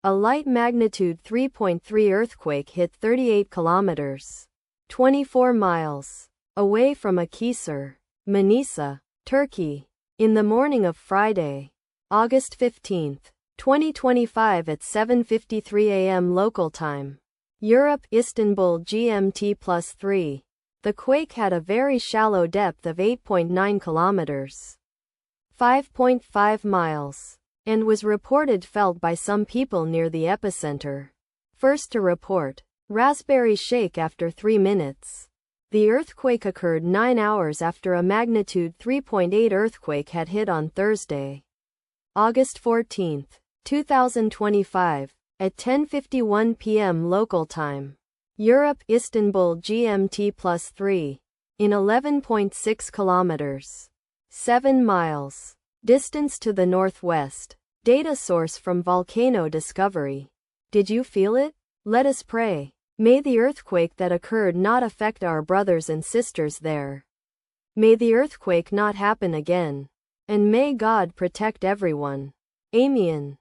A light magnitude 3.3 earthquake hit 38 kilometers, 24 miles, away from Akhisar, Manisa, Turkey, in the morning of Friday, August 15, 2025 at 7:53 a.m. local time. Europe, Istanbul GMT+3. The quake had a very shallow depth of 8.9 kilometers, 5.5 miles, and was reported felt by some people near the epicenter. First to report, Raspberry Sheikh after 3 minutes. The earthquake occurred 9 hours after a magnitude 3.8 earthquake had hit on Thursday, August 14, 2025, at 10:51 p.m. local time. Europe, Istanbul GMT+3. In 11.6 kilometers, 7 miles, distance to the northwest. Data source from Volcano Discovery. Did you feel it? Let us pray. May the earthquake that occurred not affect our brothers and sisters there. May the earthquake not happen again. And may God protect everyone. Amen.